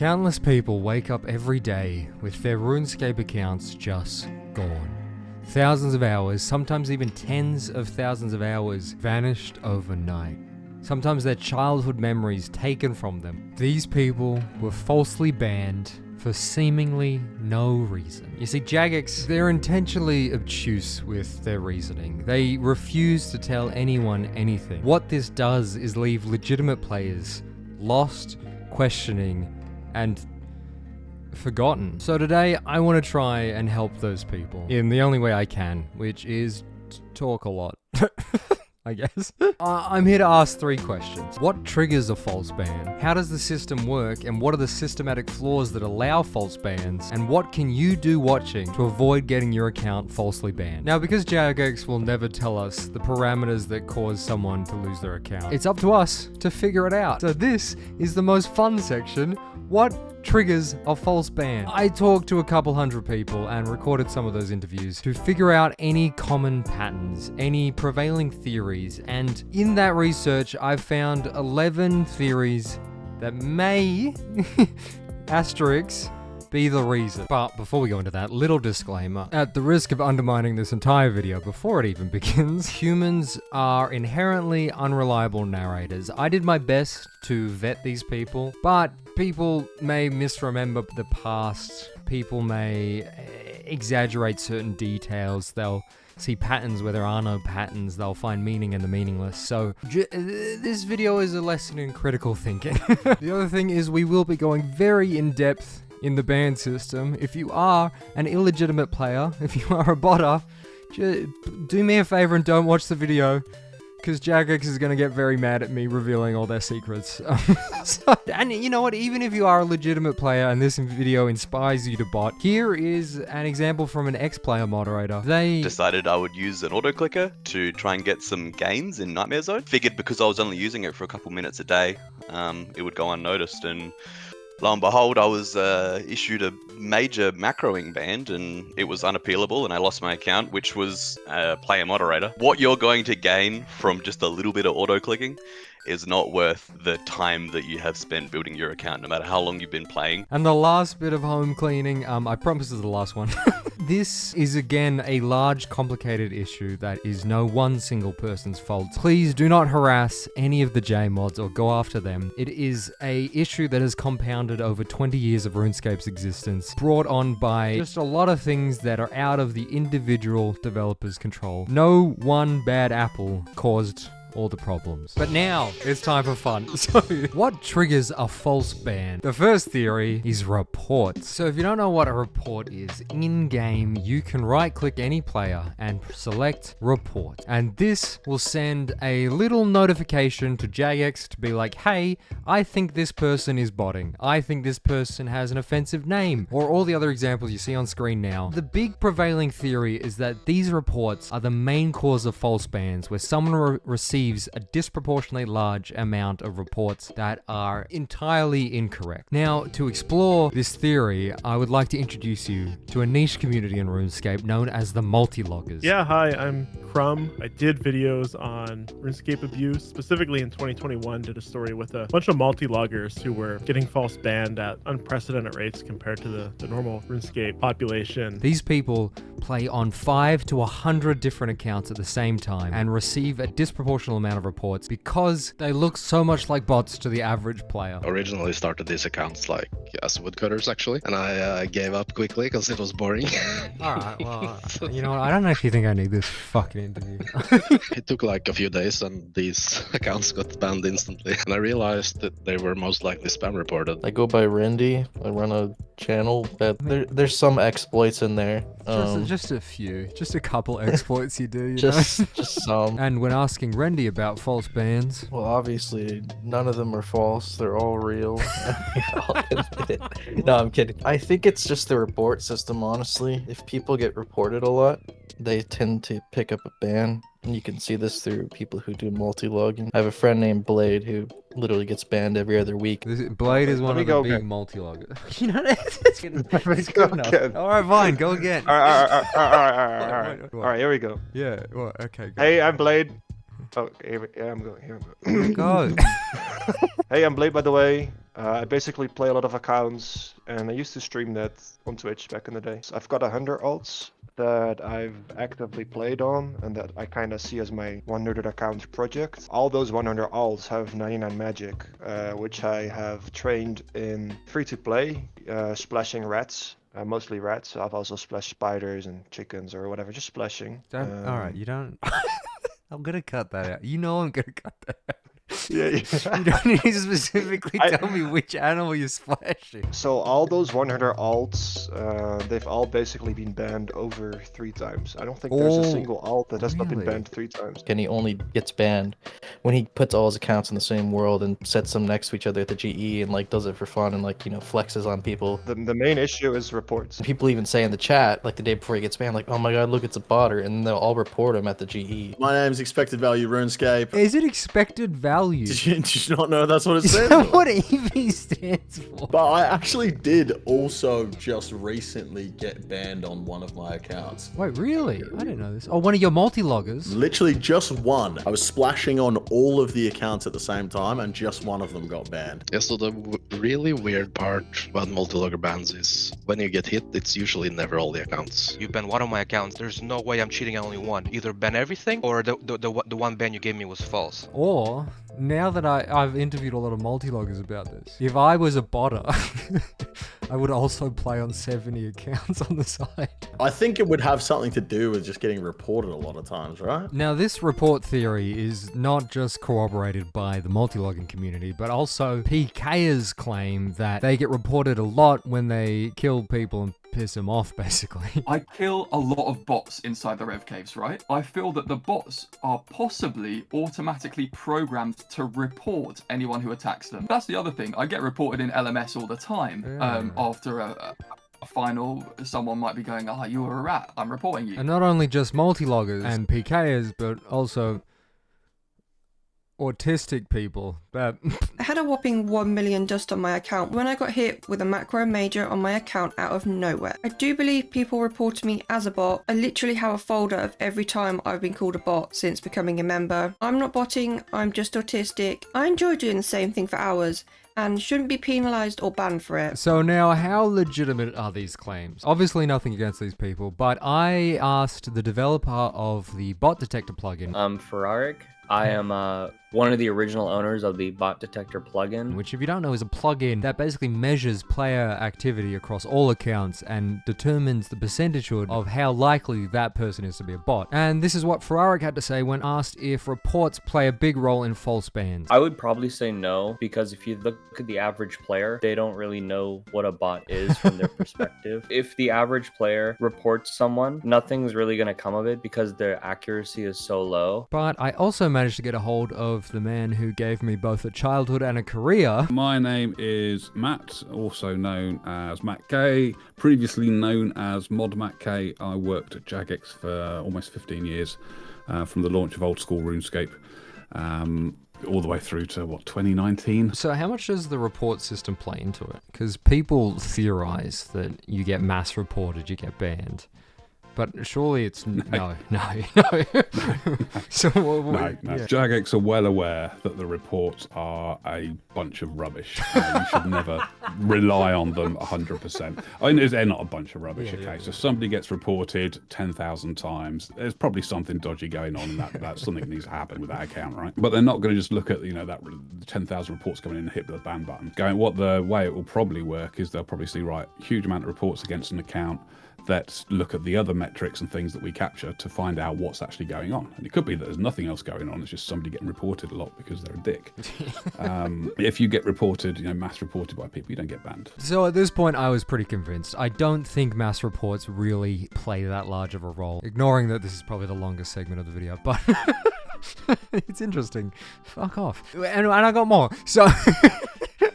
Countless people wake up every day with their RuneScape accounts just gone. Thousands of hours, sometimes even tens of thousands of hours, vanished overnight. Sometimes their childhood memories taken from them. These people were falsely banned for seemingly no reason. You see, Jagex, they're intentionally obtuse with their reasoning. They refuse to tell anyone anything. What this does is leave legitimate players lost, questioning, and forgotten. So today, I want to try and help those people in the only way I can, which is talk a lot. I guess. I'm here to ask 3 questions. What triggers a false ban? How does the system work, and what are the systematic flaws that allow false bans? And what can you do watching to avoid getting your account falsely banned? Now, because Jagex will never tell us the parameters that cause someone to lose their account, it's up to us to figure it out. So this is the most fun section. What triggers a false ban? I talked to a couple hundred people and recorded some of those interviews to figure out any common patterns, any prevailing theories, and in that research I've found 11 theories that may asterisks be the reason. But before we go into that, little disclaimer. At the risk of undermining this entire video before it even begins, humans are inherently unreliable narrators. I did my best to vet these people, but people may misremember the past. People may exaggerate certain details. They'll see patterns where there are no patterns. They'll find meaning in the meaningless. So this video is a lesson in critical thinking. The other thing is we will be going very in-depth in the ban system. If you are an illegitimate player, if you are a botter, do me a favor and don't watch the video, because Jagex is going to get very mad at me revealing all their secrets. And you know what, even if you are a legitimate player and this video inspires you to bot, here is an example from an ex-player moderator. They decided I would use an auto-clicker to try and get some gains in Nightmare Zone. Figured because I was only using it for a couple minutes a day, it would go unnoticed, and lo and behold, I was issued a major macroing ban, and it was unappealable, and I lost my account, which was player moderator. What you're going to gain from just a little bit of auto-clicking is not worth the time that you have spent building your account, no matter how long you've been playing. And the last bit of home cleaning, I promise this is the last one. This is again a large, complicated issue that is no one single person's fault. Please do not harass any of the J mods or go after them. It is a issue that has compounded over 20 years of RuneScape's existence, brought on by just a lot of things that are out of the individual developer's control. No one bad apple caused all the problems. But now it's time for fun. So, what triggers a false ban? The first theory is reports. So if you don't know what a report is, in-game you can right-click any player and select report. And this will send a little notification to Jagex to be like, hey, I think this person is botting. I think this person has an offensive name. Or all the other examples you see on screen now. The big prevailing theory is that these reports are the main cause of false bans, where someone receives a disproportionately large amount of reports that are entirely incorrect. Now, to explore this theory, I would like to introduce you to a niche community in RuneScape known as the multi-loggers. Yeah, hi, I'm Crumb. I did videos on RuneScape abuse, specifically in 2021, did a story with a bunch of multi-loggers who were getting false banned at unprecedented rates compared to the normal RuneScape population. These people play on 5 to 100 different accounts at the same time and receive a disproportionate amount of reports because they look so much like bots to the average player. Originally started these accounts like as woodcutters actually, and I gave up quickly because it was boring. Alright, well, you know what, I don't actually think I need this fucking interview. It took like a few days and these accounts got banned instantly, and I realized that they were most likely spam reported. I go by Randy. I run a channel that there's some exploits in there. Just a few, just a couple exploits you do, just some. And when asking Randy about false bans, well, obviously none of them are false. They're all real. I'll admit it. No, I'm kidding. I think it's just the report system, honestly. If people get reported a lot, they tend to pick up a ban. And you can see this through people who do multi-logging. I have a friend named Blade who literally gets banned every other week. Blade is one of the big multi-loggers. You know, it's good enough. Alright, fine, go again. Alright, here we go. Yeah, well, okay, go. Hey, I'm Blade. Oh, yeah, I'm going. Here we go. Go. Hey, I'm Blade, by the way. I basically play a lot of accounts, and I used to stream that on Twitch back in the day. So I've got 100 alts that I've actively played on, and that I kind of see as my 100 account project. All those 100 alts have 99 magic, which I have trained in free-to-play, splashing rats. Mostly rats. I've also splashed spiders and chickens or whatever, just splashing. Alright, you don't... I'm gonna cut that out. You know I'm gonna cut that out. Yeah. You don't need to specifically tell me which animal you're splashing. So all those 100 alts, they've all basically been banned over 3 times. I don't think there's a single alt that has not been really? banned 3 times. And he only gets banned when he puts all his accounts in the same world and sets them next to each other at the GE and like does it for fun and like, you know, flexes on people. The main issue is reports. People even say in the chat, like the day before he gets banned, like, oh my god, look, it's a botter, and they'll all report him at the GE. My name's Expected Value RuneScape. Is it expected value? Did you not know that's what it Is says? that what EV stands for? But I actually did also just recently get banned on one of my accounts. Wait, really? I didn't know this. Oh, one of your multi-loggers? Literally just one. I was splashing on all of the accounts at the same time, and just one of them got banned. Yeah, so the really weird part about multi-logger bans is when you get hit, it's usually never all the accounts. You ban one of my accounts, there's no way I'm cheating on only one. Either ban everything, or the one ban you gave me was false. Or, now that I've interviewed a lot of multi-loggers about this, if I was a botter, I would also play on 70 accounts on the side. I think it would have something to do with just getting reported a lot of times, right? Now, this report theory is not just corroborated by the multi-logging community, but also PKers claim that they get reported a lot when they kill people and piss them off, basically. I kill a lot of bots inside the Rev Caves, right? I feel that the bots are possibly automatically programmed to report anyone who attacks them. That's the other thing. I get reported in LMS all the time. After a final, someone might be going, "Ah, you were a rat. I'm reporting you." And not only just multi-loggers and PKers, but also autistic people. But I had a whopping 1 million dust on my account when I got hit with a macro major on my account out of nowhere. I do believe people reported me as a bot. I literally have a folder of every time I've been called a bot since becoming a member. I'm not botting, I'm just autistic. I enjoy doing the same thing for hours and shouldn't be penalised or banned for it. So now, how legitimate are these claims? Obviously nothing against these people, but I asked the developer of the bot detector plugin. I'm Ferrariic. I am one of the original owners of the bot detector plugin, which, if you don't know, is a plugin that basically measures player activity across all accounts and determines the percentage of how likely that person is to be a bot. And this is what Ferrariic had to say when asked if reports play a big role in false bans. I would probably say no, because if you look at the average player, they don't really know what a bot is from their perspective. If the average player reports someone, nothing's really going to come of it because their accuracy is so low. But I also managed to get a hold of the man who gave me both a childhood and a career. My name is Matt, also known as Matt K, previously known as Mod Matt K. I worked at Jagex for almost 15 years, from the launch of old school RuneScape, all the way through to, 2019? So how much does the report system play into it? Because people theorize that you get mass reported, you get banned. But surely it's no. So No. Yeah. Jagex are well aware that the reports are a bunch of rubbish. You should never rely on them 100%. I mean, they're not a bunch of rubbish, okay? So if somebody gets reported 10,000 times, there's probably something dodgy going on, and that's something that needs to happen with that account, right? But they're not going to just look at, that 10,000 reports coming in and hit the ban button. What the way it will probably work is they'll probably see, right, huge amount of reports against an account. Let's look at the other metrics and things that we capture to find out what's actually going on. And it could be that there's nothing else going on. It's just somebody getting reported a lot because they're a dick. If you get reported, mass reported by people, you don't get banned. So at this point, I was pretty convinced. I don't think mass reports really play that large of a role, ignoring that this is probably the longest segment of the video, but it's interesting. Fuck off. And I got more. So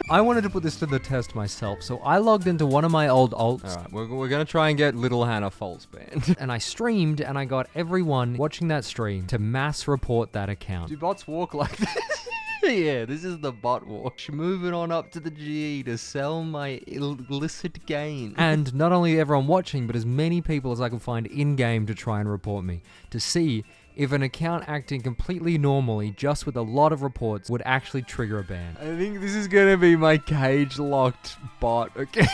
I wanted to put this to the test myself, so I logged into one of my old alts. Alright, we're gonna try and get Little Hannah false banned. And I streamed, and I got everyone watching that stream to mass report that account. Do bots walk like this? Yeah, this is the bot walk. Moving on up to the GE to sell my illicit gain. And not only everyone watching, but as many people as I could find in-game to try and report me, to see if an account acting completely normally, just with a lot of reports, would actually trigger a ban. I think this is gonna be my cage-locked bot, okay?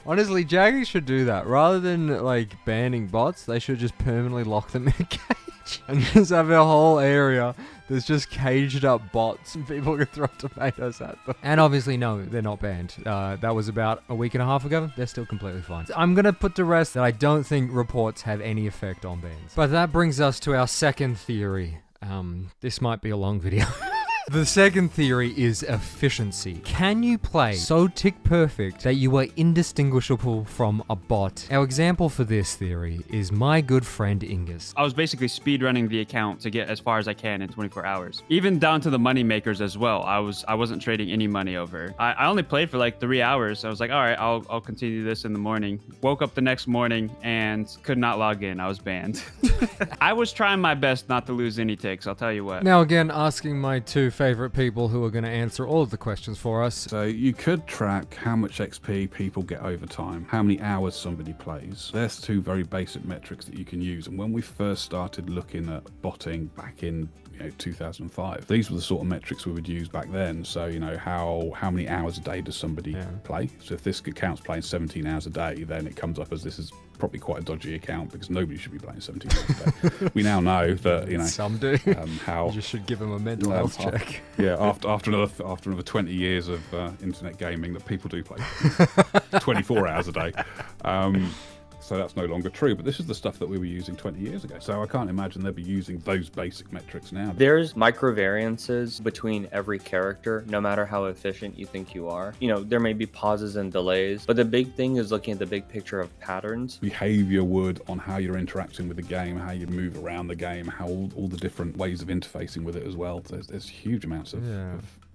Honestly, Jagex should do that. Rather than, like, banning bots, they should just permanently lock them in a cage. And just have a whole area that's just caged up bots and people can throw tomatoes at them. And obviously, no, they're not banned. That was about a week and a half ago. They're still completely fine. I'm gonna put to rest that I don't think reports have any effect on bans. But that brings us to our second theory. This might be a long video. The second theory is efficiency. Can you play so tick perfect that you are indistinguishable from a bot? Our example for this theory is my good friend Ingus. I was basically speedrunning the account to get as far as I can in 24 hours. Even down to the money makers as well. I wasn't trading any money over. I only played for like 3 hours. I was like, all right, I'll continue this in the morning. Woke up the next morning and could not log in. I was banned. I was trying my best not to lose any ticks, I'll tell you what. Now again, asking my two favorite people who are going to answer all of the questions for us. So you could track how much XP people get over time, how many hours somebody plays. There's two very basic metrics that you can use. And when we first started looking at botting back in 2005, these were the sort of metrics we would use back then. So, how many hours a day does somebody play? So if this account's playing 17 hours a day, then it comes up as this is probably quite a dodgy account because nobody should be playing 17 hours a day. We now know that, some do. How you just should give them a mental health check. Yeah, after another 20 years of internet gaming, that people do play 24 hours a day. So that's no longer true, but this is the stuff that we were using 20 years ago. So I can't imagine they'll be using those basic metrics now. There's micro variances between every character, no matter how efficient you think you are. There may be pauses and delays, but the big thing is looking at the big picture of patterns. Behavior would on how you're interacting with the game, how you move around the game, how all the different ways of interfacing with it as well. There's huge amounts of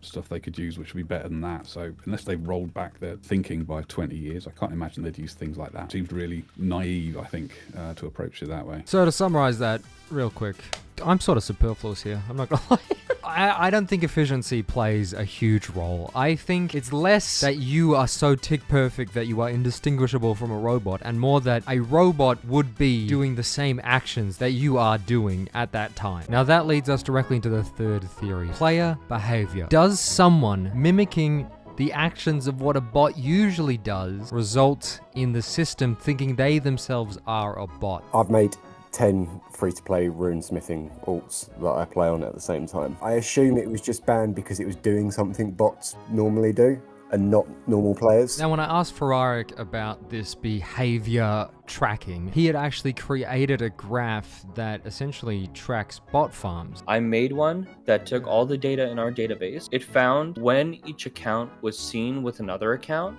stuff they could use which would be better than that. So unless they've rolled back their thinking by 20 years, I can't imagine they'd use things like that. It seems really naive, I think, to approach it that way. So to summarize that real quick, I'm sort of superfluous here, I'm not gonna lie. I don't think efficiency plays a huge role. I think it's less that you are so tick perfect that you are indistinguishable from a robot, and more that a robot would be doing the same actions that you are doing at that time. Now that leads us directly into the third theory. Player behavior. Does someone mimicking the actions of what a bot usually does result in the system thinking they themselves are a bot? I've made 10 free-to-play runesmithing alts that I play on at the same time. I assume it was just banned because it was doing something bots normally do and not normal players. Now, when I asked Ferrariic about this behavior tracking, he had actually created a graph that essentially tracks bot farms. I made one that took all the data in our database. It found when each account was seen with another account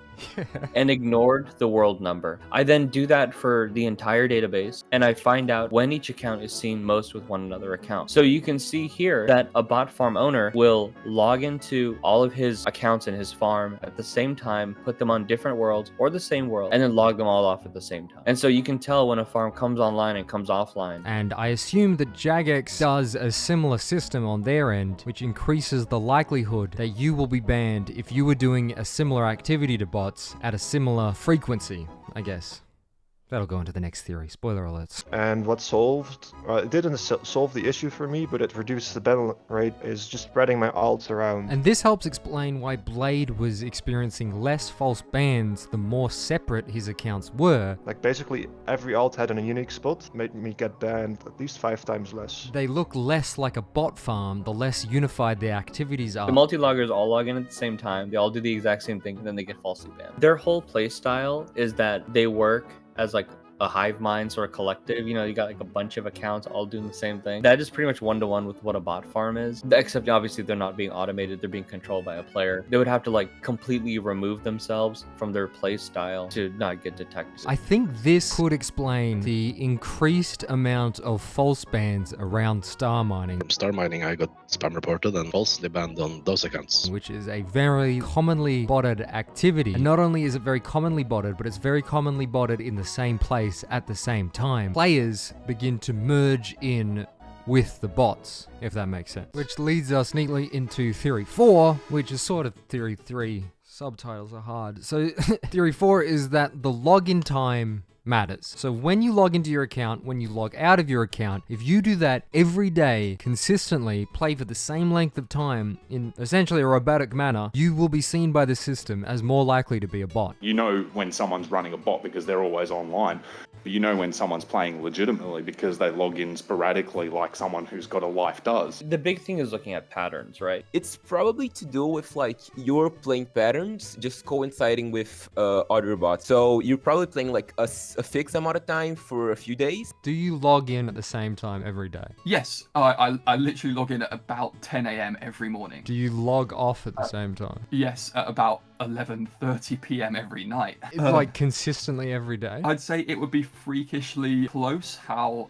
and ignored the world number. I then do that for the entire database, and I find out when each account is seen most with one another account. So you can see here that a bot farm owner will log into all of his accounts in his farm at the same time, put them on different worlds or the same world, and then log them all off at the same time. And so you can tell when a farm comes online and comes offline. And I assume that Jagex does a similar system on their end, which increases the likelihood that you will be banned if you were doing a similar activity to bots at a similar frequency, I guess. That'll go into the next theory. Spoiler alerts. And what solved, it didn't solve the issue for me, but it reduced the ban rate, is just spreading my alts around. And this helps explain why Blade was experiencing less false bans the more separate his accounts were. Like basically every alt had a unique spot, made me get banned at least 5 times less. They look less like a bot farm the less unified their activities are. The multi-loggers all log in at the same time, they all do the exact same thing, and then they get falsely banned. Their whole play style is that they work as like a hive mind sort of collective. You got like a bunch of accounts all doing the same thing. That is pretty much one-to-one with what a bot farm is, except obviously they're not being automated, they're being controlled by a player. They would have to like completely remove themselves from their play style to not get detected. I think this could explain the increased amount of false bans around star mining. From star mining, I got spam reported and falsely banned on those accounts, which is a very commonly botted activity. And not only is it very commonly botted, but it's very commonly botted in the same place at the same time. Players begin to merge in with the bots, if that makes sense. Which leads us neatly into Theory 4, which is sort of Theory 3. Subtitles are hard. So Theory 4 is that the login time matters. So when you log into your account, when you log out of your account, if you do that every day, consistently, play for the same length of time in essentially a robotic manner, you will be seen by the system as more likely to be a bot. You know when someone's running a bot because they're always online. But you know when someone's playing legitimately because they log in sporadically like someone who's got a life does. The big thing is looking at patterns, right? It's probably to do with like your playing patterns just coinciding with other bots. So you're probably playing like a fixed amount of time for a few days. Do you log in at the same time every day? Yes, I literally log in at about 10 a.m. every morning. Do you log off at the same time? Yes, at about 11:30 p.m. every night. Like consistently every day? I'd say it would be freakishly close how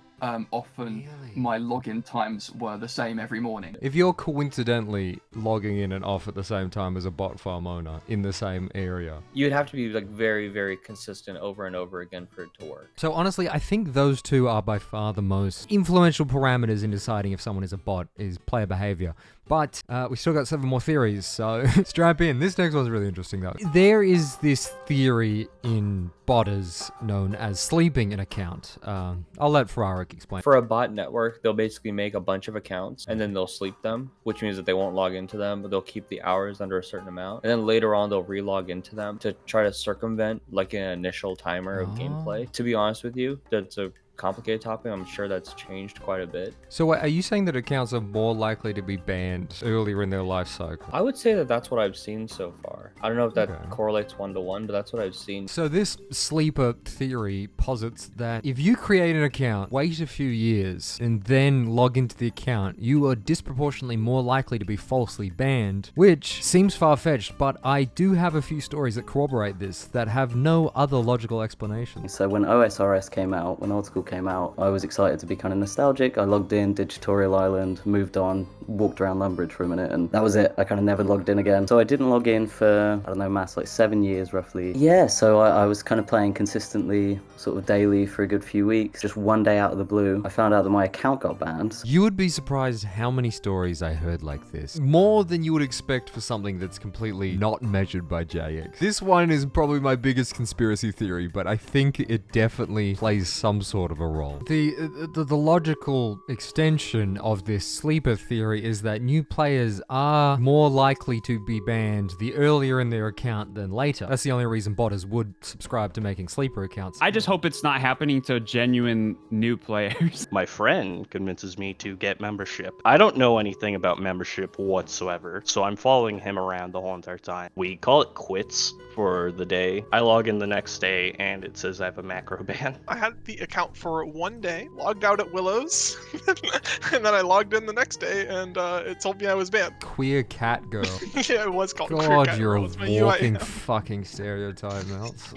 often my login times were the same every morning. If you're coincidentally logging in and off at the same time as a bot farm owner in the same area, You'd have to be like very, very consistent over and over again for it to work. So honestly, I think those two are by far the most influential parameters in deciding if someone is a bot, is player behavior. But we still got 7 more theories, so strap in. This next one's really interesting though. There is this theory in botters known as sleeping an account. I'll let Ferrariic explain. For a bot network, they'll basically make a bunch of accounts and then they'll sleep them, which means that they won't log into them, but they'll keep the hours under a certain amount. And then later on, they'll re-log into them to try to circumvent like an initial timer of gameplay. To be honest with you, that's a complicated topic. I'm sure that's changed quite a bit. So wait, are you saying that accounts are more likely to be banned earlier in their life cycle? I would say that that's what I've seen so far. I don't know if that correlates 1-to-1, but that's what I've seen. So this sleeper theory posits that if you create an account, wait a few years, and then log into the account, you are disproportionately more likely to be falsely banned, which seems far-fetched, but I do have a few stories that corroborate this that have no other logical explanation. So when OSRS came out, when Old School came out, I was excited to be kind of nostalgic. I logged in, did Tutorial Island, moved on, walked around Lumbridge for a minute, and that was it. I kind of never logged in again. So I didn't log in for, I don't know, maths, like 7 years roughly. Yeah, so I was kind of playing consistently, sort of daily for a good few weeks. Just one day out of the blue, I found out that my account got banned. You would be surprised how many stories I heard like this. More than you would expect for something that's completely not measured by JX. This one is probably my biggest conspiracy theory, but I think it definitely plays some sort of a role. The logical extension of this sleeper theory is that new players are more likely to be banned the earlier in their account than later. That's the only reason botters would subscribe to making sleeper accounts. I just hope it's not happening to genuine new players. My friend convinces me to get membership. I don't know anything about membership whatsoever, so I'm following him around the whole entire time. We call it quits for the day. I log in the next day and it says I have a macro ban. I had the account for one day, logged out at Willow's, and then I logged in the next day and it told me I was banned. Queer cat girl. Yeah, it was called Queer God, Cat you're Girl. a It's my walking UIN. fucking stereotype, Melts.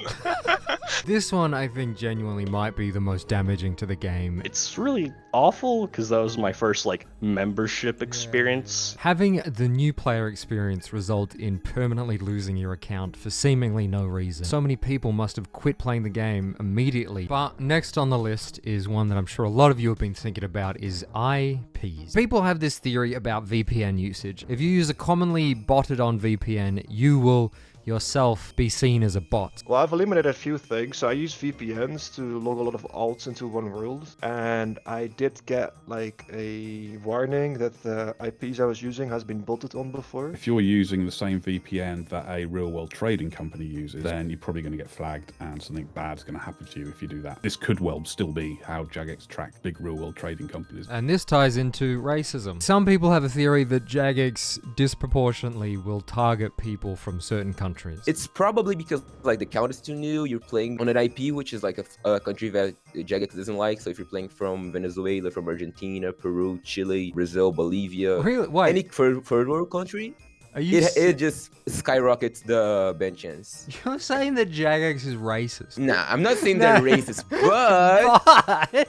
This one, I think, genuinely might be the most damaging to the game. It's really awful because that was my first like membership experience. Having the new player experience result in permanently losing your account for seemingly no reason. So many people must have quit playing the game immediately. But next on the list is one that I'm sure a lot of you have been thinking about, is IPs. People have this theory about VPN usage. If you use a commonly botted on VPN, you will yourself be seen as a bot. Well, I've eliminated a few things. So I use VPNs to log a lot of alts into one world, and I did get like a warning that the IPs I was using has been botted on before. If you're using the same VPN that a real-world trading company uses, then you're probably going to get flagged and something bad's going to happen to you if you do that. This could well still be how Jagex tracked big real-world trading companies. And this ties into racism. Some people have a theory that Jagex disproportionately will target people from certain countries. It's probably because like the account is too new, you're playing on an IP which is like a country that Jagex doesn't like. So if you're playing from Venezuela, from Argentina, Peru, Chile, Brazil, Bolivia, really? Why? Any third world country, it just skyrockets the ban chance. You're saying that Jagex is racist? Nah, I'm not saying they're racist, but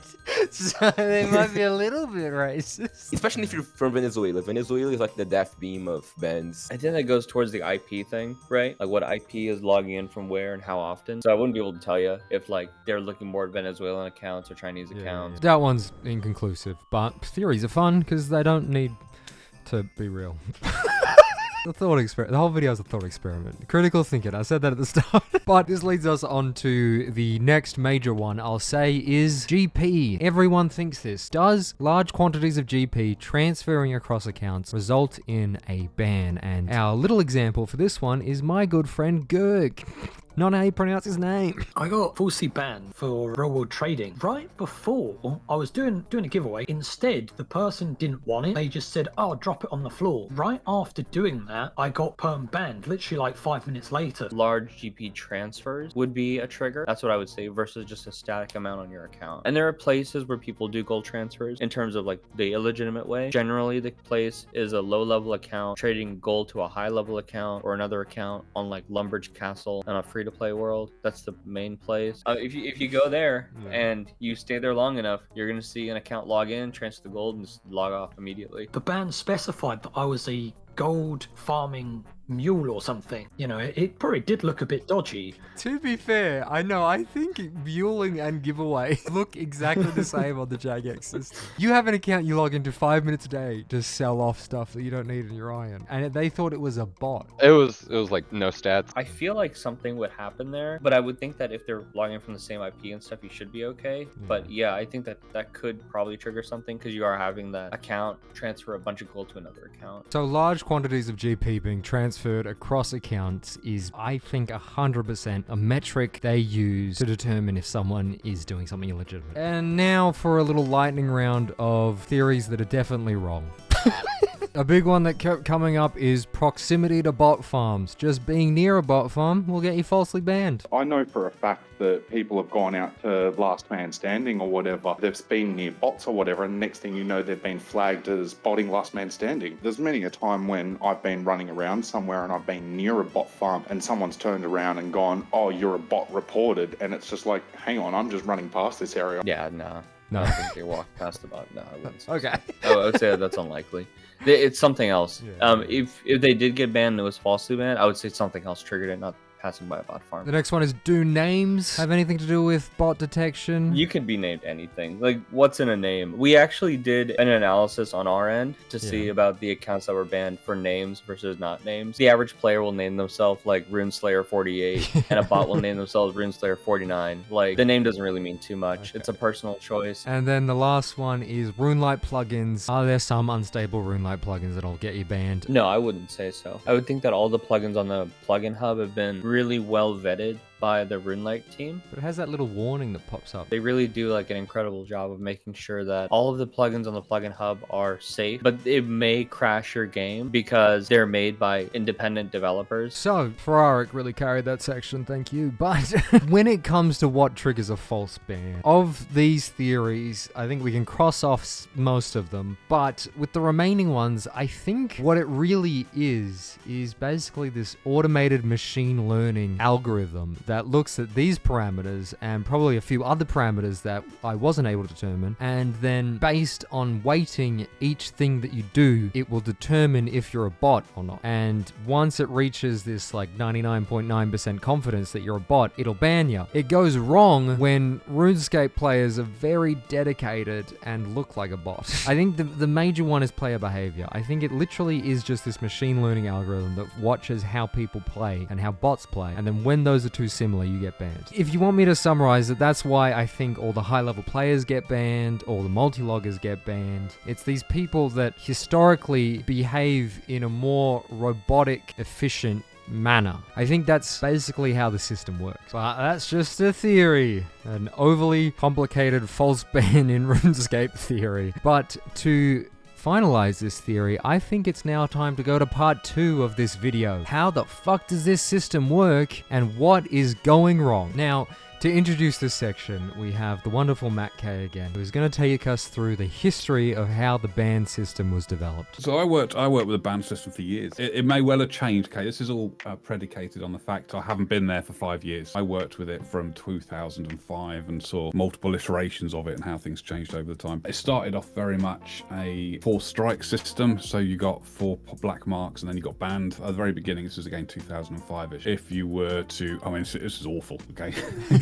so they might be a little bit racist. Especially if you're from Venezuela. Venezuela is like the death beam of bans. I think that goes towards the IP thing, right? Like what IP is logging in from where and how often. So I wouldn't be able to tell you if like they're looking more at Venezuelan accounts or Chinese accounts. That one's inconclusive, but theories are fun because they don't need to be real. The thought experiment. The whole video is a thought experiment. Critical thinking. I said that at the start. But this leads us on to the next major one, I'll say, is GP. Everyone thinks this. Does large quantities of GP transferring across accounts result in a ban? And our little example for this one is my good friend Gurg. Not how you pronounce his name. I got falsely banned for real world trading right before I was doing a giveaway. Instead, the person didn't want it. They just said, "Oh, drop it on the floor." Right after doing that, I got perm banned. Literally like 5 minutes later. Large GP transfers would be a trigger. That's what I would say, versus just a static amount on your account. And there are places where people do gold transfers in terms of like the illegitimate way. Generally, the place is a low-level account trading gold to a high-level account or another account on like Lumbridge Castle and a free-to-play world. That's the main place. If you go there and you stay there long enough, you're gonna see an account log in, transfer the gold, and just log off immediately. The ban specified that I was a gold farming mule or something. You know, it probably did look a bit dodgy. To be fair, I know, I think muling and giveaway look exactly the same on the Jagex system. You have an account you log into 5 minutes a day to sell off stuff that you don't need in your iron, and they thought it was a bot. It was like no stats. I feel like something would happen there, but I would think that if they're logging from the same IP and stuff, you should be okay. But yeah, I think that could probably trigger something because you are having that account transfer a bunch of gold to another account. So large quantities of GP being transferred across accounts is, I think, 100% a metric they use to determine if someone is doing something illegitimate. And now for a little lightning round of theories that are definitely wrong. A big one that kept coming up is proximity to bot farms. Just being near a bot farm will get you falsely banned. I know for a fact that people have gone out to last man standing or whatever. They've been near bots or whatever, and next thing you know, they've been flagged as botting last man standing. There's many a time when I've been running around somewhere and I've been near a bot farm and someone's turned around and gone, "Oh, you're a bot reported," and it's just like, hang on, I'm just running past this area. Yeah, no. No. I think they walked past the bot. No, I wouldn't say Okay. so. I would say that's unlikely. It's something else. If they did get banned and it was falsely banned, I would say something else triggered it, not passing by a bot farm. The next one is, do names have anything to do with bot detection? You can be named anything. Like, what's in a name? We actually did an analysis on our end to see about the accounts that were banned for names versus not names. The average player will name themselves like Runeslayer 48, and a bot will name themselves Runeslayer 49. Like, the name doesn't really mean too much. It's a personal choice. And then the last one is RuneLite plugins. Are there some unstable RuneLite plugins that'll get you banned? No, I wouldn't say so. I would think that all the plugins on the plugin hub have been really well vetted by the RuneLite team. But it has that little warning that pops up. They really do like an incredible job of making sure that all of the plugins on the plugin hub are safe, but it may crash your game because they're made by independent developers. So, Ferrariic really carried that section, thank you. But when it comes to what triggers a false ban, of these theories, I think we can cross off most of them, but with the remaining ones, I think what it really is basically this automated machine learning algorithm that looks at these parameters and probably a few other parameters that I wasn't able to determine, and then based on weighting each thing that you do, it will determine if you're a bot or not. And once it reaches this like 99.9% confidence that you're a bot, it'll ban you. It goes wrong when RuneScape players are very dedicated and look like a bot. I think the major one is player behavior. I think it literally is just this machine learning algorithm that watches how people play and how bots play, and then when those are too similar, you get banned. If you want me to summarize it, that's why I think all the high-level players get banned, all the multi-loggers get banned. It's these people that historically behave in a more robotic, efficient manner. I think that's basically how the system works. But that's just a theory. An overly complicated false ban in RuneScape theory. But to finalize this theory, I think it's now time to go to part 2 of this video. How the fuck does this system work and what is going wrong? Now, to introduce this section, we have the wonderful Matt K again, who's going to take us through the history of how the ban system was developed. So I worked with a ban system for years. It may well have changed, okay? This is all predicated on the fact I haven't been there for 5 years. I worked with it from 2005 and saw multiple iterations of it and how things changed over the time. It started off very much a 4-strike system, so you got 4 black marks and then you got banned. At the very beginning, this was again 2005-ish. If you were to, I mean, this is awful, okay?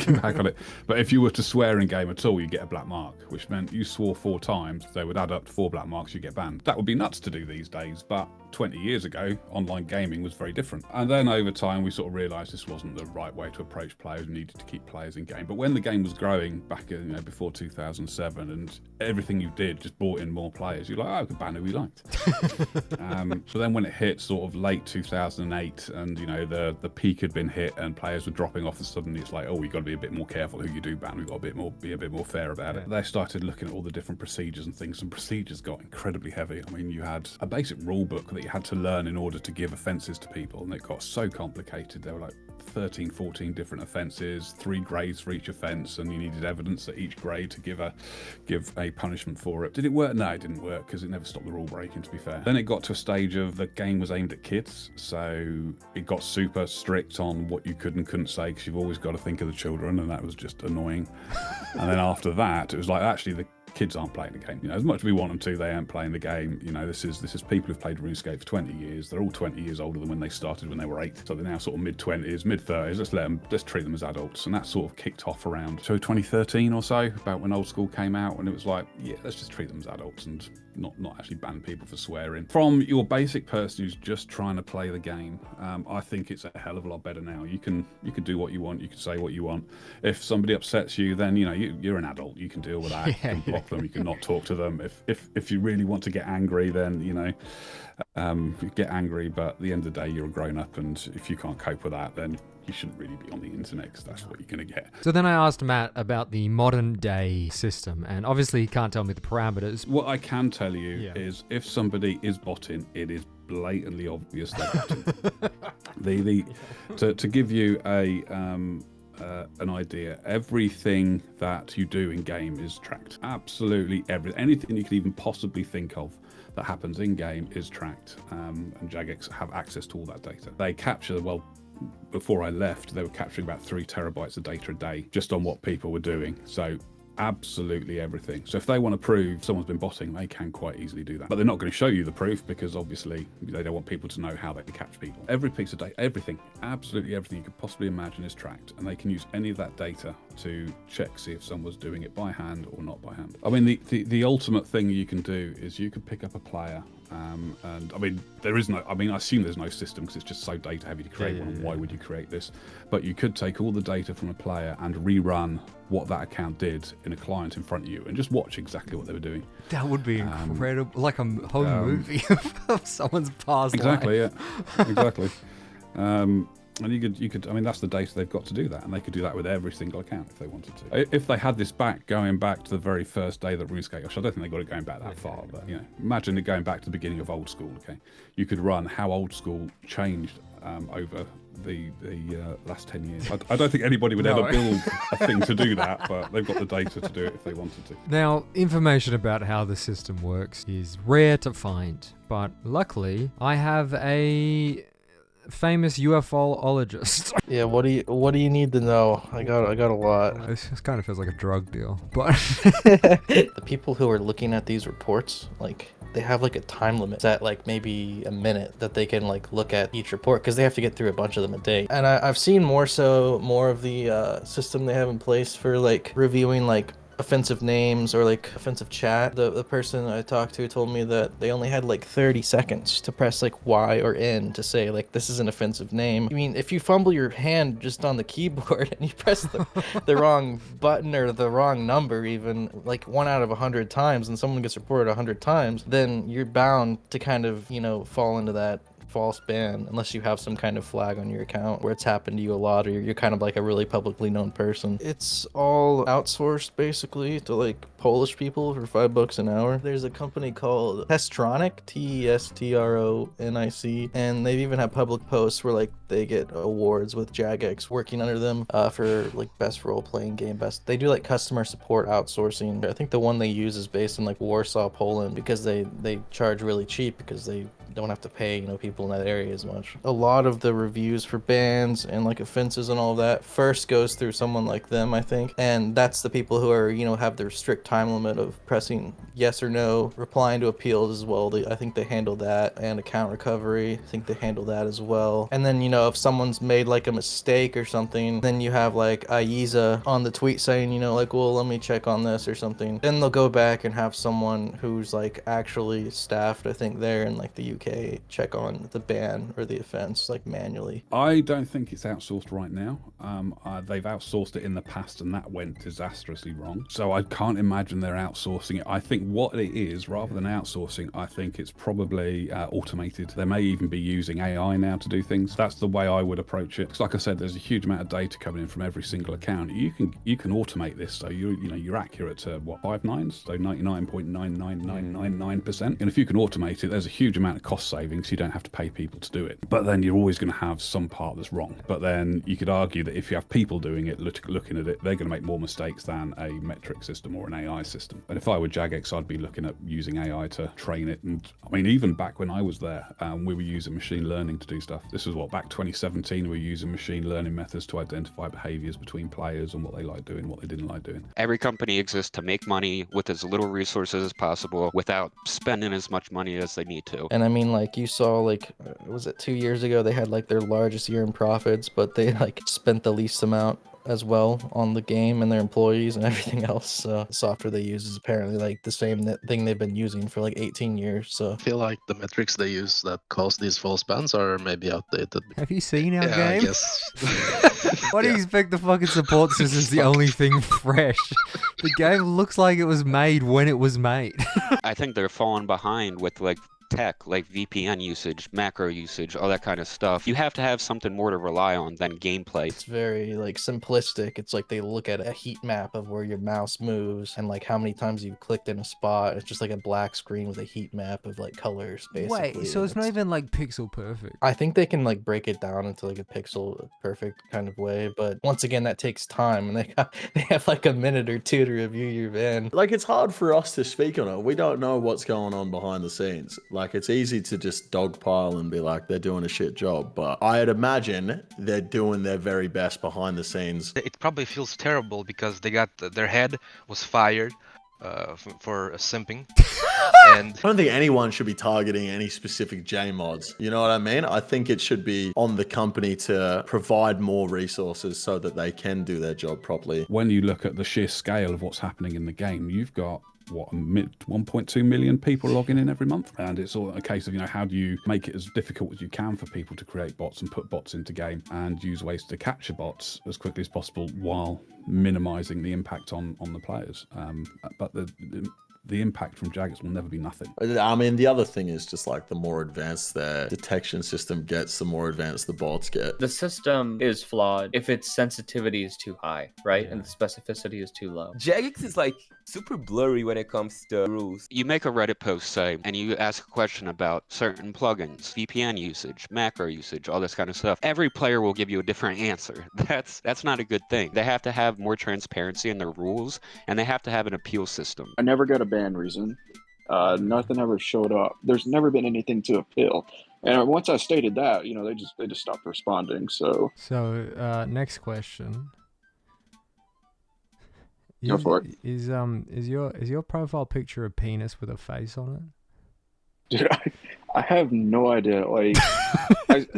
Back on it. But if you were to swear in game at all, you get a black mark, which meant you swore 4 times, they would add up to 4 black marks, you get banned. That would be nuts to do these days, but 20 years ago, online gaming was very different. And then over time, we sort of realised this wasn't the right way to approach players. We needed to keep players in game. But when the game was growing back, before 2007, and everything you did just brought in more players, you're like, oh, we could ban who we liked. So then when it hit sort of late 2008, and the peak had been hit, and players were dropping off, and suddenly it's like, oh, we've got to be a bit more careful who you do ban. We've got to be a bit more fair about it. They started looking at all the different procedures and things, and procedures got incredibly heavy. I mean, you had a basic rule book that you had to learn in order to give offences to people, and it got so complicated. There were like 13, 14 different offences, 3 grades for each offence, and you needed evidence at each grade to give a punishment for it. Did it work? No, it didn't work, because it never stopped the rule breaking, to be fair. Then it got to a stage of the game was aimed at kids, so it got super strict on what you could and couldn't say, because you've always got to think of the children, and that was just annoying. And then after that, it was like, actually, the kids aren't playing the game. As much as we want them to, they aren't playing the game. This is people who've played RuneScape for 20 years. They're all 20 years older than when they started when they were 8. So they're now sort of mid-20s, mid-30s. Let's treat them as adults. And that sort of kicked off around 2013 or so, about when Old School came out, and it was like, yeah, let's just treat them as adults and not actually ban people for swearing. From your basic person who's just trying to play the game, I think it's a hell of a lot better now. You can do what you want, you can say what you want. If somebody upsets you, then you're an adult, you can deal with that. You can block them, you can not talk to them. If you really want to get angry, then you get angry, but at the end of the day, you're a grown up, and if you can't cope with that, then you shouldn't really be on the internet, because that's what you're going to get. So then I asked Matt about the modern day system, and obviously he can't tell me the parameters. What I can tell you is if somebody is botting, it is blatantly obvious they're botting. To give you an idea, everything that you do in game is tracked. Absolutely everything. Anything you could even possibly think of that happens in game is tracked, and Jagex have access to all that data. They capture, before I left, they were capturing about 3 terabytes of data a day just on what people were doing. So absolutely everything. So if they want to prove someone's been botting, they can quite easily do that. But they're not going to show you the proof, because obviously they don't want people to know how they catch people. Every piece of data, everything, absolutely everything you could possibly imagine is tracked, and they can use any of that data to check, see if someone's doing it by hand or not by hand. I mean, the ultimate thing you can do is you could pick up a player, and I mean, I assume there's no system, because it's just so data heavy to create one. Why would you create this? But you could take all the data from a player and rerun what that account did in a client in front of you, and just watch exactly what they were doing. That would be incredible, like a home movie of someone's past exactly, life. Yeah, exactly. And you could, I mean, that's the data they've got to do that, and they could do that with every single account if they wanted to. If they had this going back to the very first day that RuneScape, I don't think they got it going back that far, but imagine it going back to the beginning of Old School. Okay, you could run how Old School changed over the last 10 years. I don't think anybody would ever build a thing to do that, but they've got the data to do it if they wanted to. Now, information about how the system works is rare to find, but luckily I have a famous UFOologist. Yeah, what do you need to know? I got a lot. This kind of feels like a drug deal, but the people who are looking at these reports, they have a time limit at maybe a minute that they can look at each report, because they have to get through a bunch of them a day. And I've seen more of the system they have in place for reviewing offensive names or offensive chat. The person I talked to told me that they only had 30 seconds to press Y or N to say this is an offensive name. I mean, if you fumble your hand just on the keyboard and you press the wrong button or the wrong number, even 1 out of 100 times, and someone gets reported 100 times, then you're bound to kind of fall into that false ban, unless you have some kind of flag on your account where it's happened to you a lot, or you're kind of a really publicly known person. It's all outsourced basically to Polish people for $5 an hour. There's a company called Testronic, Testronic, and they've even had public posts where they get awards with Jagex working under them for best role-playing game, best. They do customer support outsourcing. I think the one they use is based in Warsaw, Poland, because they charge really cheap, because they don't have to pay people in that area as much. A lot of the reviews for bans and offenses and all of that first goes through someone like them, I think, and that's the people who are have their strict time limit of pressing yes or no, replying to appeals as well. I think they handle that, and account recovery, I think they handle that as well. And then if someone's made a mistake or something, then you have Aiza on the tweet saying well, let me check on this or something. Then they'll go back and have someone who's actually staffed, I think, there in the UK UK check on the ban or the offense like manually? I don't think it's outsourced right now. They've outsourced it in the past and that went disastrously wrong. So I can't imagine they're outsourcing it. I think what it is, rather than outsourcing, I think it's probably automated. They may even be using AI now to do things. That's the way I would approach it. Because like I said, there's a huge amount of data coming in from every single account. You can automate this so you're accurate to what, 5 nines? So 99.99999%. And if you can automate it, there's a huge amount of cost savings. You don't have to pay people to do it. But then you're always going to have some part that's wrong. But then you could argue that if you have people doing it, looking at it, they're going to make more mistakes than a metric system or an AI system. And if I were Jagex, I'd be looking at using AI to train it. And I mean, even back when I was there, we were using machine learning to do stuff. This was back 2017, we were using machine learning methods to identify behaviors between players and what they like doing, what they didn't like doing. Every company exists to make money with as little resources as possible without spending as much money as they need to. And I mean, like, you saw, like, was it 2 years ago, they had like their largest year in profits, but they like spent the least amount as well on the game and their employees and everything else. The software they use is apparently like the same thing they've been using for like 18 years. So I feel like the metrics they use that cause these false bans are maybe outdated. Have you seen our Yeah, game? I guess. Why do you expect the fucking support system is the only thing fresh? The game looks like it was made when it was made. I think they're falling behind with like tech, like VPN usage, macro usage, all that kind of stuff. You have to have something more to rely on than gameplay. it's very like simplistic. It's like they look at a heat map of where your mouse moves and like how many times you've clicked in a spot. It's just like a black screen with a heat map of like colors, basically. Wait, so it's not even like pixel perfect? I think they can like break it down into like a pixel perfect kind of way, but once again that takes time, and they have like a minute or two to review your van. Like, it's hard for us to speak on it. We don't know what's going on behind the scenes. Like, it's easy to just dogpile and be like, they're doing a shit job. But I'd imagine they're doing their very best behind the scenes. It probably feels terrible because they got their head was fired for simping. And I don't think anyone should be targeting any specific J mods. You know what I mean? I think it should be on the company to provide more resources so that they can do their job properly. When you look at the sheer scale of what's happening in the game, you've got 1.2 million people logging in every month, and it's all a case of, how do you make it as difficult as you can for people to create bots and put bots into game and use ways to capture bots as quickly as possible while minimizing the impact on the players. But the impact from Jagex will never be nothing. I mean, the other thing is just like the more advanced their detection system gets, the more advanced the bots get. The system is flawed if its sensitivity is too high, right? And the specificity is too low. Jagex is like super blurry when it comes to rules. You make a Reddit post, say, and you ask a question about certain plugins, VPN usage, macro usage, all this kind of stuff. Every player will give you a different answer. That's not a good thing. They have to have more transparency in their rules, and they have to have an appeal system. I never got a ban reason. Nothing ever showed up. There's never been anything to appeal. And once I stated that, they just stopped responding. So next question. Go for it. Is your profile picture a penis with a face on it? Dude, I have no idea. Like,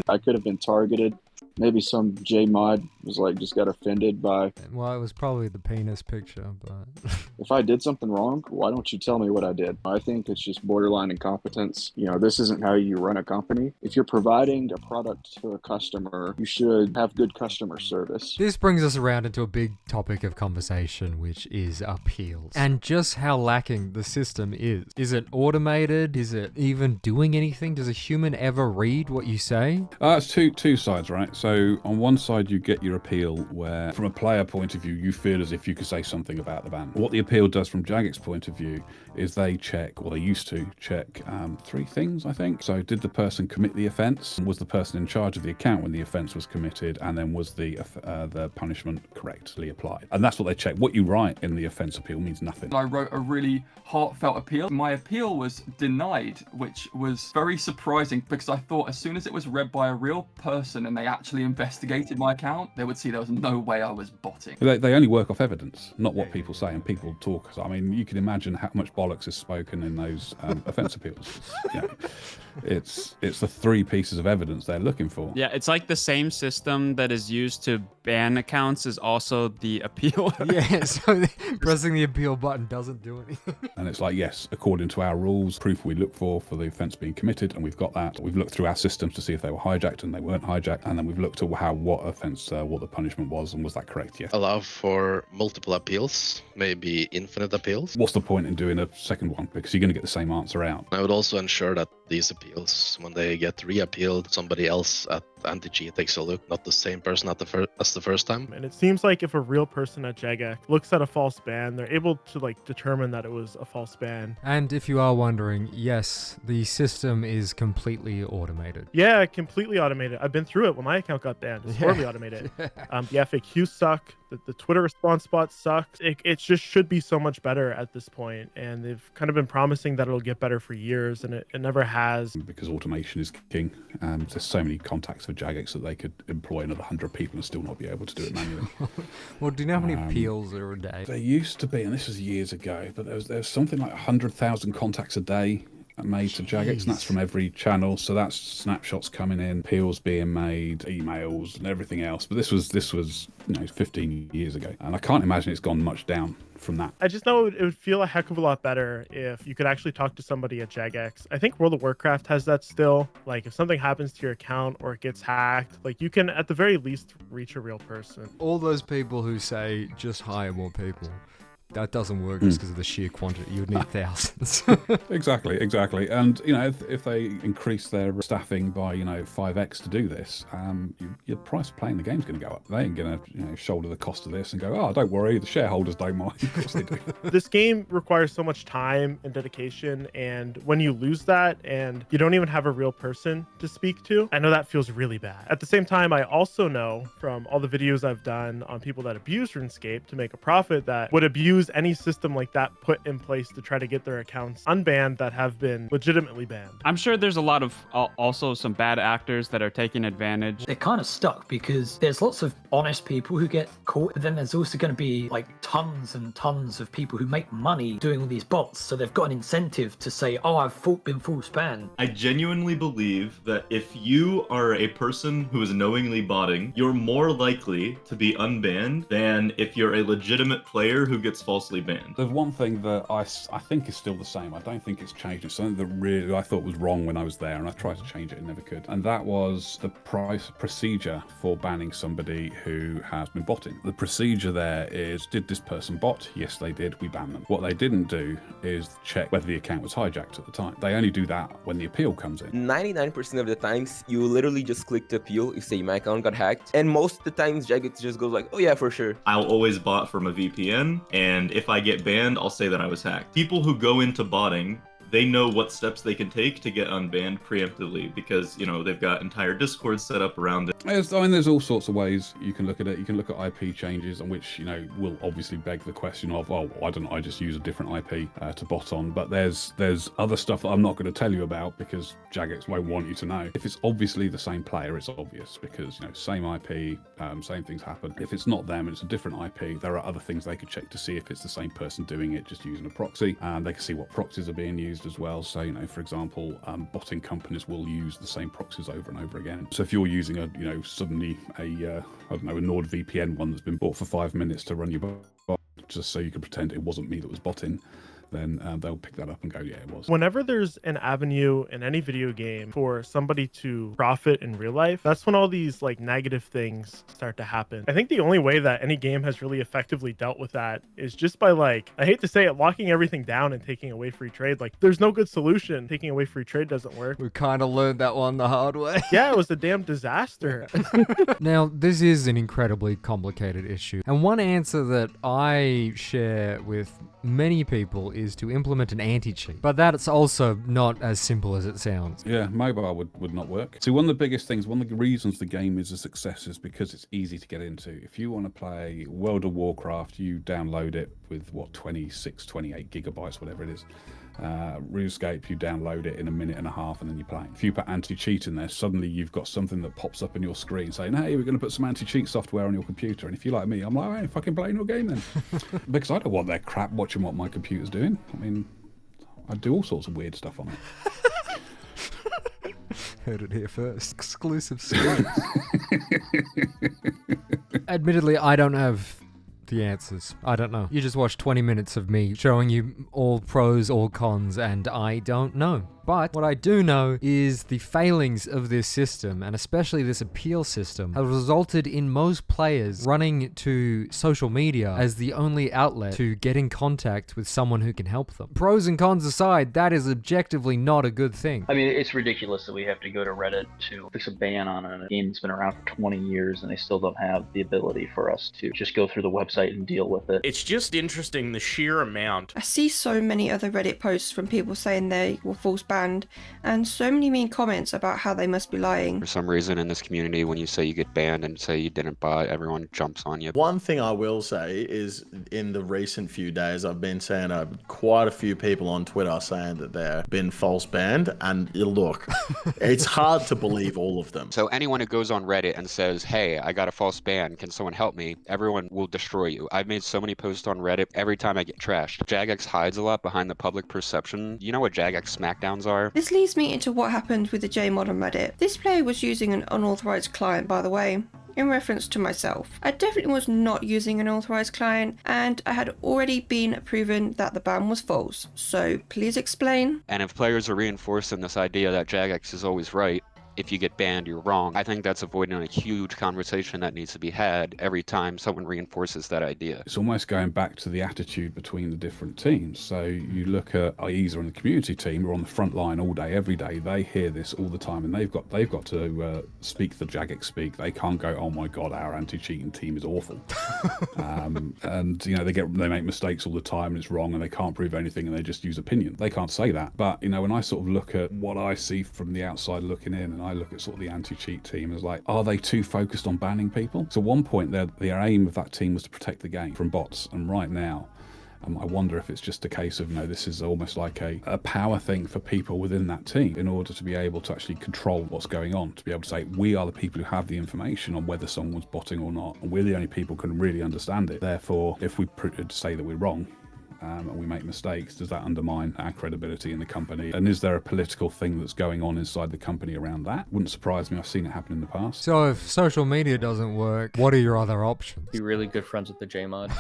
I could have been targeted. Maybe some J mod was like, just got offended by. Well, it was probably the penis picture, but. If I did something wrong, why don't you tell me what I did? I think it's just borderline incompetence. This isn't how you run a company. If you're providing a product to a customer, you should have good customer service. This brings us around into a big topic of conversation, which is appeals. And just how lacking the system is. Is it automated? Is it even doing anything? Does a human ever read what you say? It's two sides, right? So on one side, you get your appeal where, from a player point of view, you feel as if you could say something about the ban. What the appeal does from Jagex's point of view is they check, or they used to check, 3 things, I think. So did the person commit the offence? Was the person in charge of the account when the offence was committed? And then was the punishment correctly applied? And that's what they check. What you write in the offence appeal means nothing. I wrote a really heartfelt appeal. My appeal was denied, which was very surprising because I thought as soon as it was read by a real person and they actually investigated my account, they would see there was no way I was botting. They only work off evidence, not what people say, and people talk. So, I mean, you can imagine how much bollocks is spoken in those offence appeals. It's the 3 pieces of evidence they're looking for. Yeah, it's like the same system that is used to ban accounts is also the appeal. Yeah, so pressing the appeal button doesn't do anything. And it's like, yes, according to our rules, proof we look for the offence being committed, and we've got that. We've looked through our systems to see if they were hijacked, and they weren't hijacked, and then we've looked at what offence, what the punishment was, and was that correct? Yes. Allow for multiple appeals, maybe infinite appeals. What's the point in doing a second one? Because you're going to get the same answer out. I would also ensure that these appeals, when they get re-appealed, somebody else at anti-cheat takes a look, not the same person as the first time. And it seems like if a real person at Jagex looks at a false ban, they're able to like determine that it was a false ban. And if you are wondering, yes, the system is completely automated. Yeah, completely automated. I've been through it when my account got banned. It's horribly automated. The FAQs suck. The Twitter response bot sucks. It just should be so much better at this point, and they've kind of been promising that it'll get better for years, and it never has. Because automation is king. There's so many contacts for Jagex that they could employ another 100 people and still not be able to do it manually. Well, do you know how many appeals are a day? There used to be, and this was years ago, but there's something like 100,000 contacts a day made to Jagex, and that's from every channel. So that's snapshots coming in, appeals being made, emails, and everything else. But this was 15 years ago, and I can't imagine it's gone much down from that. I just know it would feel a heck of a lot better if you could actually talk to somebody at Jagex. I think World of Warcraft has that still. Like if something happens to your account or it gets hacked, like you can at the very least reach a real person. All those people who say just hire more people. That doesn't work just because of the sheer quantity. You would need thousands. Exactly. And if they increase their staffing by 5x to do this, your price of playing the game's going to go up. They ain't going to shoulder the cost of this and go, oh, don't worry, the shareholders don't mind. Of course they do. This game requires so much time and dedication, and when you lose that and you don't even have a real person to speak to, I know that feels really bad. At the same time, I also know from all the videos I've done on people that abuse RuneScape to make a profit that would abuse any system like that put in place to try to get their accounts unbanned that have been legitimately banned. I'm sure there's a lot of also some bad actors that are taking advantage. They're kind of stuck because there's lots of honest people who get caught, but then there's also going to be like tons and tons of people who make money doing all these bots, so they've got an incentive to say, oh, I've been false banned. I genuinely believe that if you are a person who is knowingly botting, you're more likely to be unbanned than if you're a legitimate player who gets falsely banned. There's one thing that I think is still the same. I don't think it's changed. It's something that really I thought was wrong when I was there, and I tried to change it and never could. And that was the procedure for banning somebody who has been botting. The procedure there is, did this person bot? Yes, they did. We ban them. What they didn't do is check whether the account was hijacked at the time. They only do that when the appeal comes in. 99% of the times, you literally just click to appeal. You say, my account got hacked. And most of the times, Jagex just goes like, oh yeah, for sure. I'll always bot from a VPN, and if I get banned, I'll say that I was hacked. People who go into botting, they know what steps they can take to get unbanned preemptively because, they've got entire Discord set up around it. There's all sorts of ways you can look at it. You can look at IP changes, on which, will obviously beg the question of, oh, why don't I just use a different IP to bot on? But there's other stuff that I'm not going to tell you about because Jagex won't want you to know. If it's obviously the same player, it's obvious because, same IP, same things happen. If it's not them and it's a different IP, there are other things they could check to see if it's the same person doing it, just using a proxy. And they can see what proxies are being used as well. So, for example, botting companies will use the same proxies over and over again. So if you're using suddenly a NordVPN one that's been bought for 5 minutes to run your bot, just so you can pretend it wasn't me that was botting, then they'll pick that up and go, yeah, it was. Whenever there's an avenue in any video game for somebody to profit in real life, that's when all these negative things start to happen. I think the only way that any game has really effectively dealt with that is just by I hate to say it, locking everything down and taking away free trade. There's no good solution. Taking away free trade doesn't work. We kind of learned that one the hard way. Yeah, it was a damn disaster. Now, this is an incredibly complicated issue. And one answer that I share with many people is to implement an anti-cheat. But that's also not as simple as it sounds. Yeah, mobile would not work. See, one of the biggest things, one of the reasons the game is a success is because it's easy to get into. If you want to play World of Warcraft, you download it with 26, 28 gigabytes, whatever it is. RuneScape, you download it in a minute and a half and then you're playing. If you put anti-cheat in there, suddenly you've got something that pops up on your screen saying, hey, we're going to put some anti-cheat software on your computer. And if you're like me, I'm like, I ain't fucking playing your game then. Because I don't want their crap watching what my computer's doing. I mean, I do all sorts of weird stuff on it. Heard it here first. Exclusive scoop. Admittedly, I don't have the answers. I don't know. You just watched 20 minutes of me showing you all pros, all cons, and I don't know. But what I do know is the failings of this system, and especially this appeal system, have resulted in most players running to social media as the only outlet to get in contact with someone who can help them. Pros and cons aside, that is objectively not a good thing. I mean, it's ridiculous that we have to go to Reddit to fix a ban on a game that's been around for 20 years and they still don't have the ability for us to just go through the website and deal with it. It's just interesting, the sheer amount. I see so many other Reddit posts from people saying they were false banned, and so many mean comments about how they must be lying. For some reason in this community, when you say you get banned and say you didn't buy, everyone jumps on you. One thing I will say is in the recent few days, I've been seeing quite a few people on Twitter saying that they've been false banned, and look, it's hard to believe all of them. So anyone who goes on Reddit and says, hey, I got a false ban, can someone help me? Everyone will destroy you. I've made so many posts on Reddit, every time I get trashed. Jagex hides a lot behind the public perception. You know what Jagex smackdowns are? This leads me into what happened with the Jmod on Reddit. This player was using an unauthorized client, by the way, in reference to myself. I definitely was not using an authorized client, and I had already been proven that the ban was false. So please explain. And if players are reinforcing this idea that Jagex is always right, if you get banned, you're wrong. I think that's avoiding a huge conversation that needs to be had every time someone reinforces that idea. It's almost going back to the attitude between the different teams. So you look at either on the community team or on the front line all day, every day. They hear this all the time, and they've got to speak the Jagex speak. They can't go, oh my god, our anti-cheating team is awful. And you know they make mistakes all the time, and it's wrong, and they can't prove anything, and they just use opinion. They can't say that. But you know, when I sort of look at what I see from the outside looking in, and I look at sort of the anti-cheat team as like, are they too focused on banning people? So at one point, their aim of that team was to protect the game from bots, and right now, I wonder if it's just a case of, this is almost like a power thing for people within that team in order to be able to actually control what's going on, to be able to say, we are the people who have the information on whether someone's botting or not, and we're the only people who can really understand it. Therefore, if we say that we're wrong, and we make mistakes, does that undermine our credibility in the company? And is there a political thing that's going on inside the company around that? Wouldn't surprise me. I've seen it happen in the past. So if social media doesn't work, what are your other options? Be really good friends with the Jmod.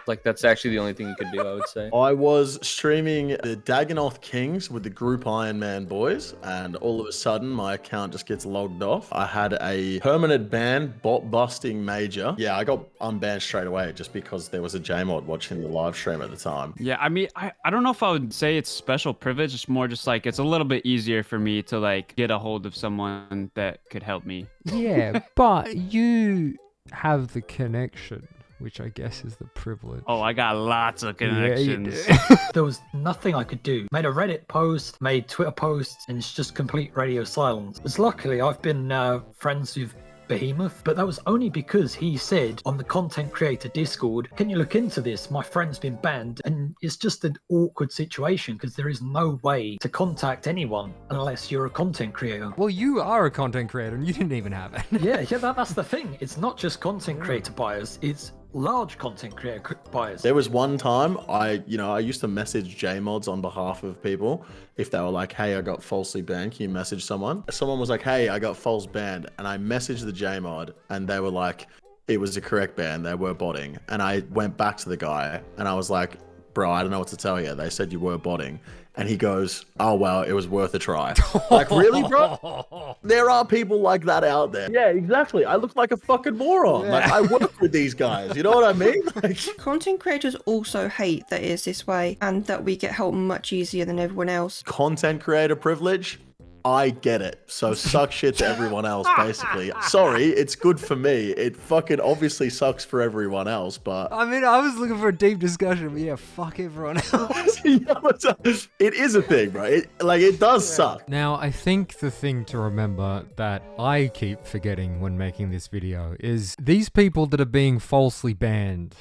Like, that's actually the only thing you could do, I would say. I was streaming the Dagonoth Kings with the group Iron Man boys, and all of a sudden my account just gets logged off. I had a permanent ban, bot busting major. Yeah, I got unbanned straight away just because there was a Jmod watching the live stream at the time. Yeah, I mean, I don't know if I would say it's special privilege. It's more just like, it's a little bit easier for me to like get a hold of someone that could help me. Yeah, but you have the connection, which I guess is the privilege. Oh, I got lots of connections. Yeah, There was nothing I could do. Made a Reddit post, made Twitter posts, and it's just complete radio silence. But luckily, I've been friends with Behemoth, but that was only because he said on the content creator Discord, can you look into this? My friend's been banned. And it's just an awkward situation because there is no way to contact anyone unless you're a content creator. Well, you are a content creator and you didn't even have it. yeah, that's the thing. It's not just content creator bias, it's large content creator bias. There was one time I used to message Jmods on behalf of people. If they were like, hey, I got falsely banned, can you message someone? Someone was like, hey, I got false banned. And I messaged the Jmod and they were like, it was the correct ban. They were botting. And I went back to the guy and I was like, bro, I don't know what to tell you. They said you were botting. And he goes, oh, well, it was worth a try. Like, really, bro? There are people like that out there. Yeah, exactly. I look like a fucking moron. Like, I work with these guys. You know what I mean? Like... Content creators also hate that it is this way and that we get help much easier than everyone else. Content creator privilege? I get it. So suck shit to everyone else, basically. Sorry, it's good for me. It fucking obviously sucks for everyone else, but... I mean, I was looking for a deep discussion, but yeah, fuck everyone else. It is a thing, bro. It does suck. Now, I think the thing to remember that I keep forgetting when making this video is these people that are being falsely banned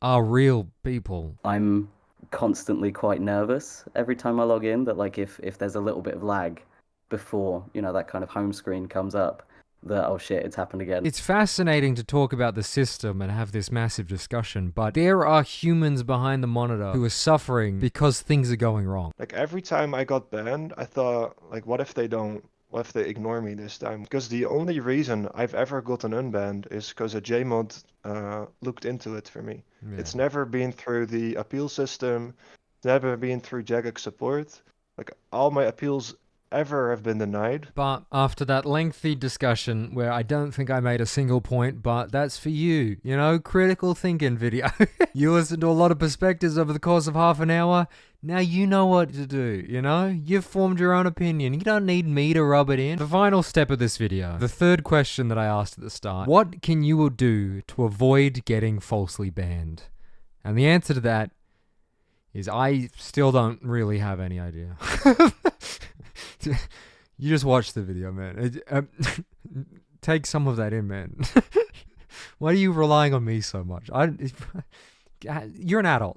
are real people. I'm constantly quite nervous every time I log in that, like, if there's a little bit of lag before, that kind of home screen comes up, that, oh shit, it's happened again. It's fascinating to talk about the system and have this massive discussion, but there are humans behind the monitor who are suffering because things are going wrong. Like every time I got banned, I thought, like, what if they ignore me this time? Because the only reason I've ever gotten unbanned is because a JMod looked into it for me. Yeah. It's never been through the appeal system, never been through Jagex support. Like all my appeals ever have been denied. But after that lengthy discussion where I don't think I made a single point, but that's for you, you know, critical thinking video. You listened to a lot of perspectives over the course of half an hour. Now you know what to do, you know? You've formed your own opinion. You don't need me to rub it in. The final step of this video, the third question that I asked at the start. What can you do to avoid getting falsely banned? And the answer to that is I still don't really have any idea. You just watch the video, man. Take some of that in, man. Why are you relying on me so much? You're an adult.